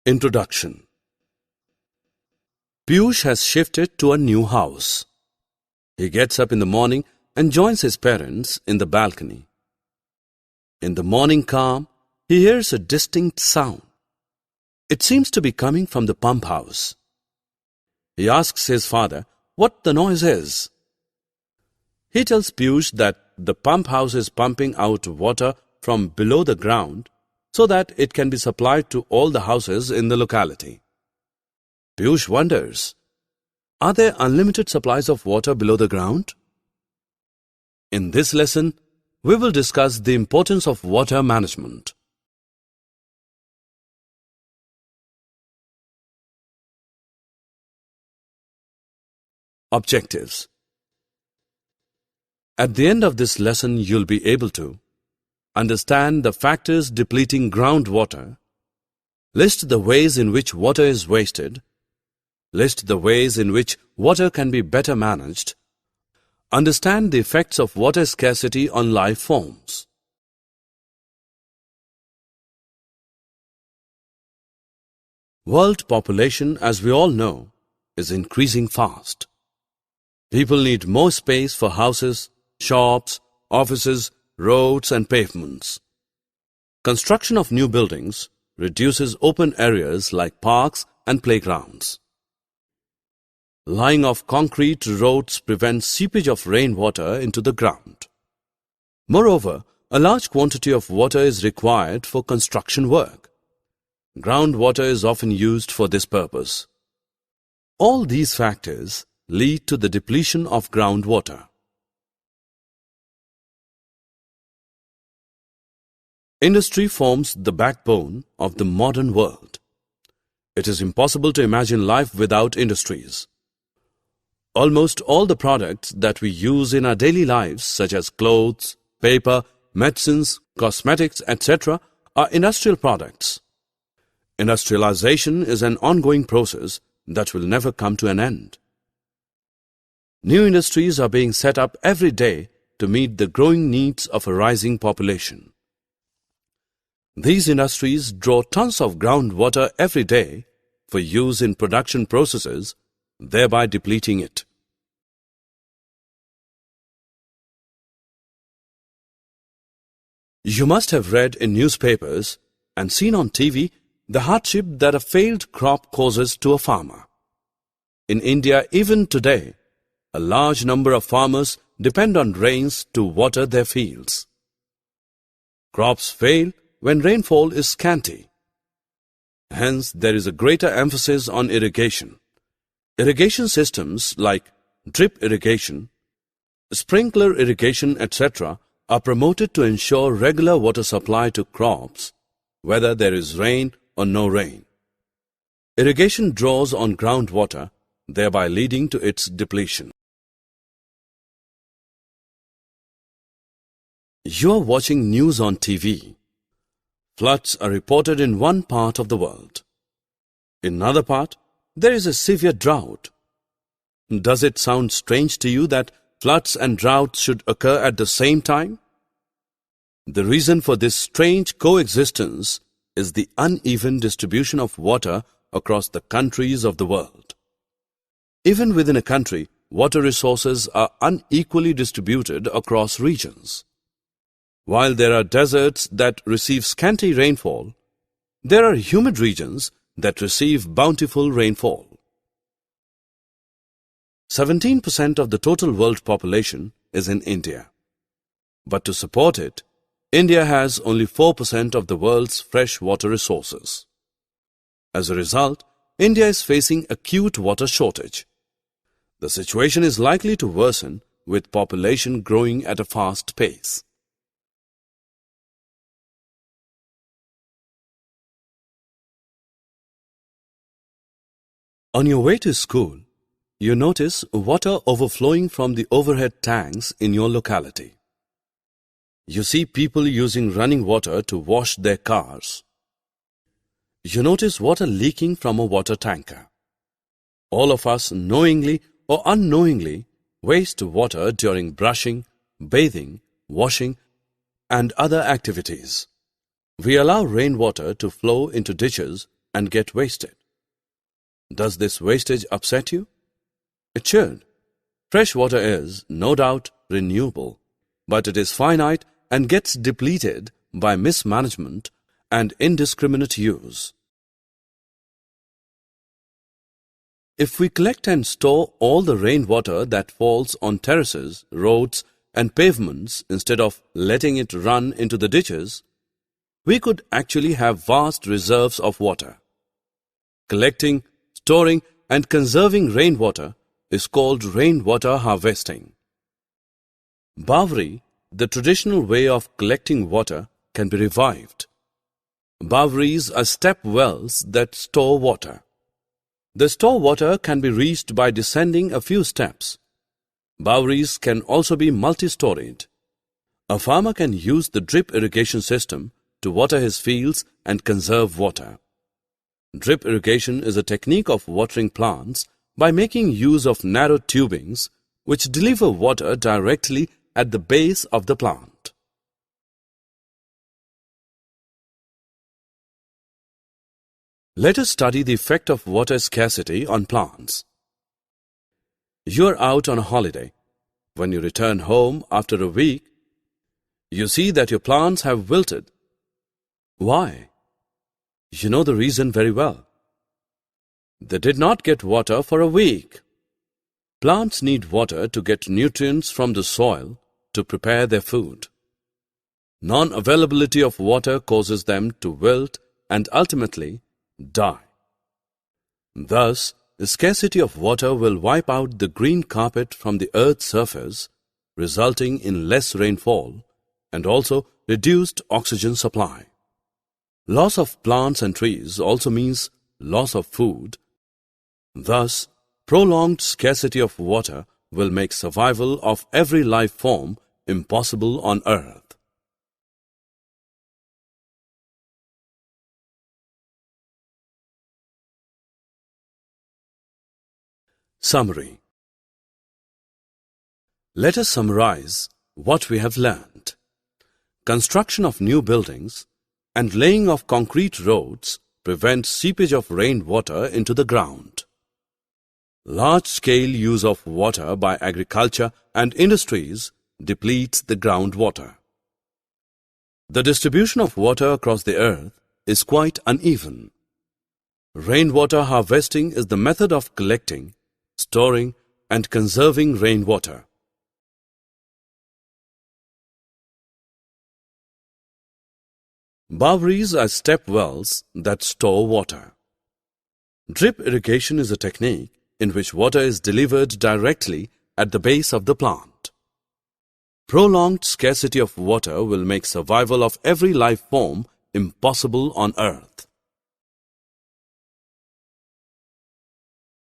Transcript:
Introduction. Piyush has shifted to a new house. He gets up in the morning and joins his parents in the balcony. In the morning calm, he hears a distinct sound. It seems to be coming from the pump house. He asks his father what the noise is. He tells Piyush that the pump house is pumping out water from below the ground so that it can be supplied to all the houses in the locality. Piyush wonders, are there unlimited supplies of water below the ground? In this lesson, we will discuss the importance of water management. Objectives. At the end of this lesson, you'll be able to understand the factors depleting groundwater, list the ways in which water is wasted, list the ways in which water can be better managed, understand the effects of water scarcity on life forms. World population, as we all know, is increasing fast. People need more space for houses, shops, offices, roads and pavements. Construction of new buildings reduces open areas like parks and playgrounds. Laying of concrete roads prevents seepage of rainwater into the ground. Moreover, a large quantity of water is required for construction work. Groundwater is often used for this purpose. All these factors lead to the depletion of groundwater. Industry forms the backbone of the modern world. It is impossible to imagine life without industries. Almost all the products that we use in our daily lives, such as clothes, paper, medicines, cosmetics, etc., are industrial products. Industrialization is an ongoing process that will never come to an end. New industries are being set up every day to meet the growing needs of a rising population. These industries draw tons of groundwater every day for use in production processes, thereby depleting it. You must have read in newspapers and seen on TV the hardship that a failed crop causes to a farmer. In India, even today, a large number of farmers depend on rains to water their fields. Crops fail when rainfall is scanty. Hence, there is a greater emphasis on irrigation. Irrigation systems like drip irrigation, sprinkler irrigation, etc. are promoted to ensure regular water supply to crops, whether there is rain or no rain. Irrigation draws on groundwater, thereby leading to its depletion. You are watching news on TV. Floods are reported in one part of the world. In another part, there is a severe drought. Does it sound strange to you that floods and droughts should occur at the same time? The reason for this strange coexistence is the uneven distribution of water across the countries of the world. Even within a country, water resources are unequally distributed across regions. While there are deserts that receive scanty rainfall, there are humid regions that receive bountiful rainfall. 17% of the total world population is in India. But to support it, India has only 4% of the world's fresh water resources. As a result, India is facing acute water shortage. The situation is likely to worsen with population growing at a fast pace. On your way to school, you notice water overflowing from the overhead tanks in your locality. You see people using running water to wash their cars. You notice water leaking from a water tanker. All of us, knowingly or unknowingly, waste water during brushing, bathing, washing, and other activities. We allow rainwater to flow into ditches and get wasted. Does this wastage upset you? It should. Fresh water is, no doubt, renewable, but it is finite and gets depleted by mismanagement and indiscriminate use. If we collect and store all the rainwater that falls on terraces, roads, and pavements instead of letting it run into the ditches, we could actually have vast reserves of water. Collecting, storing, and conserving rainwater is called rainwater harvesting. Bawri, the traditional way of collecting water, can be revived. Bawris are step wells that store water. The store water can be reached by descending a few steps. Bawris can also be multi-storied. A farmer can use the drip irrigation system to water his fields and conserve water. Drip irrigation is a technique of watering plants by making use of narrow tubings which deliver water directly at the base of the plant. Let us study the effect of water scarcity on plants. You are out on a holiday. When you return home after a week, you see that your plants have wilted. Why? You know the reason very well. They did not get water for a week. Plants need water to get nutrients from the soil to prepare their food. Non-availability of water causes them to wilt and ultimately die. Thus, the scarcity of water will wipe out the green carpet from the earth's surface, resulting in less rainfall and also reduced oxygen supply. Loss of plants and trees also means loss of food. Thus, prolonged scarcity of water will make survival of every life form impossible on earth. Summary. Let us summarize what we have learned. Construction of new buildings and laying of concrete roads prevent seepage of rainwater into the ground. Large-scale use of water by agriculture and industries depletes the groundwater. The distribution of water across the earth is quite uneven. Rainwater harvesting is the method of collecting, storing, and conserving rainwater. Bawris are step wells that store water. Drip irrigation is a technique in which water is delivered directly at the base of the plant. Prolonged scarcity of water will make survival of every life form impossible on earth.